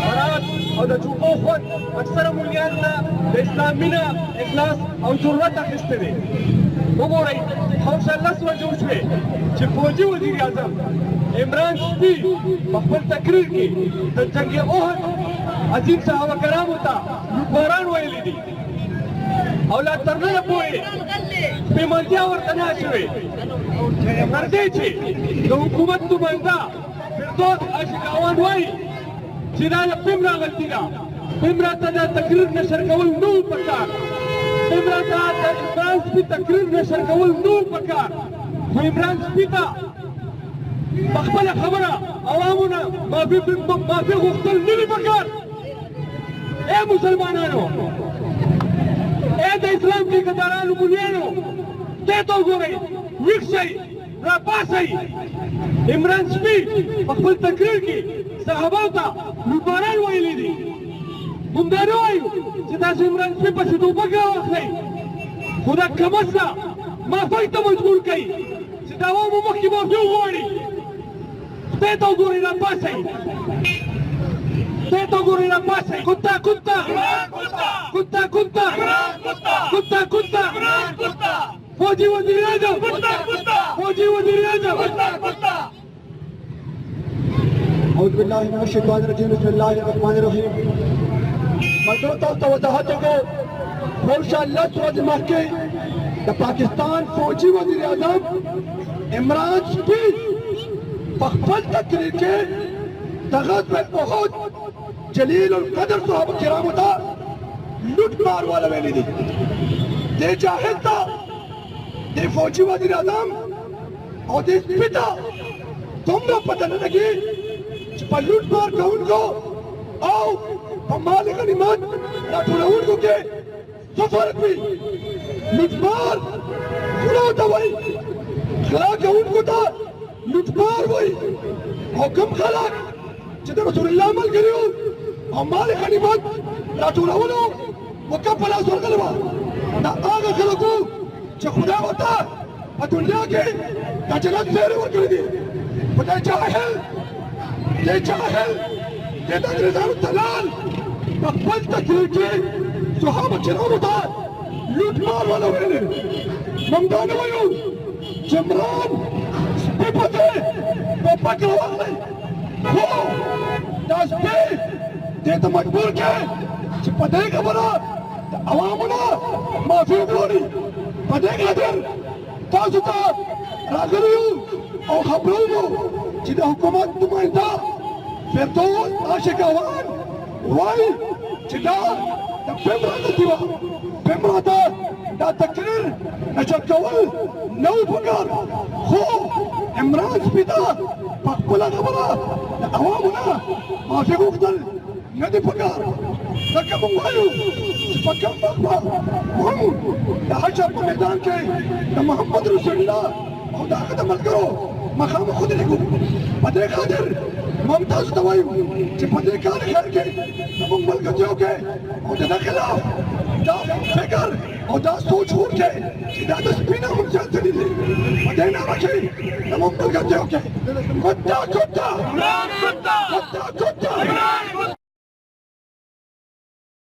قرارات او د جوخون اکثر مليان د اسلام مینا اخلاص او ضرورت اخیسته دي. وګورئ خوش الله سره جوړ شوی چې فوجي وزیر اعظم عمران شفیع په خپل تقریر کې د جنگ احد عظیم صحابه کرامو ته باران ویلي دي او لا تر ننه پورې پیمانتیا ورته نه شوې تر دې چې د حکومت نماینده فردوس اشکاوان وایي چې دا د پیمرا غلطي ده. پیمرا ته د تقریر نشر کول نو پکار، پیمرا ته د عمران شفیع تقریر نشر کول نو پکار، خو عمران شفیع ته په خپله خبره عوامونه معافي غوښتل نه دي پکار. ای مسلمانانو، ای د اسلام ټیکهدارانو مونیانو، دې ته وګورئ، ویښ شئ، راپاڅئ. عمران شفیع په خپل تقریر کې صحابو ته لوټماران ویلي دي. موږ دا نه وایو چې تاسو عمران شفیع پسې ټوپک راواخلئ، خو دا کمسله معافۍ ته مجبور کوي چې د عوامو مخکې معافي وغواړي. دې ته وګورئ، راپاڅئ، دې ته وګورئ، راپاڅئ. کتا کتا کتا کتا کتا کتا فوجي وزیر اعظم فوجي وزیر اعظم. أعوذ بالله من الشيطان الرجيم بسم الله الرحمن الرحيم. مزدور تاسو وضاحت کو خوشا لس ورځ مخکې د پاکستان فوجي وزیر اعظم عمران شفیع په خپل تقریر کې د غزوه احد جلیل القدر صحابه کرامو ته لوټ مار والا ویلي دي. دې جاهل ته دې فوجي وزیر اعظم او دې سپي ته دومره پته نه لګي چې په لوټ مار کوونکو او په مال غنیمت راټولونکو کې څه فرق وي. لوټ مار غلو ته وایي، غلا کوونکو ته لوټ مار وایي، او کوم خلک چې د رسول الله ملګري وو او مال غنیمت راټولولو وکه په لاس ورغلي وه، دا هغه خلک وو چې خدای ورته په دنیا کې د جنت زیری ورکړي دي. خو دی جاهل د انګریزانو دلال په خپل تقریر کې صحابة چنان اتار لوٹ مار والا ویلے ممدان ویو جمران سپیپتے تو پکڑ والے وہ داس پہ دیتا مجبور کے چھ پدے کا بنا عوامنا معافی گلوری پدے کا در تاستا راگریو او خبرونو چھ دا حکومت نمائندہ فردوس عاشق اوان وائی چھ دا بمراتا دیوا بمراتا دا تقریر نشد کول نو پکار خو عمران سپیتا پخپلا خبرا دا عوامنا معافی گفتل ندی پکار لکه مونږ وایو چې په کوم وخت به هم د حشر په میدان کې د محمد رسول الله او د هغه د ملګرو مخامخ ودرېږو په دې خاطر موږ تاسو ته وایو چې په دې کار خیر کې زموږ ملګرتیو کې او د ده خلاف دا فکر او دا سوچ وکړئ چې دا د سپینه هم زیات دي په دې نامه کې زموږ ملګرتیو کې کتا کتا کتا کتا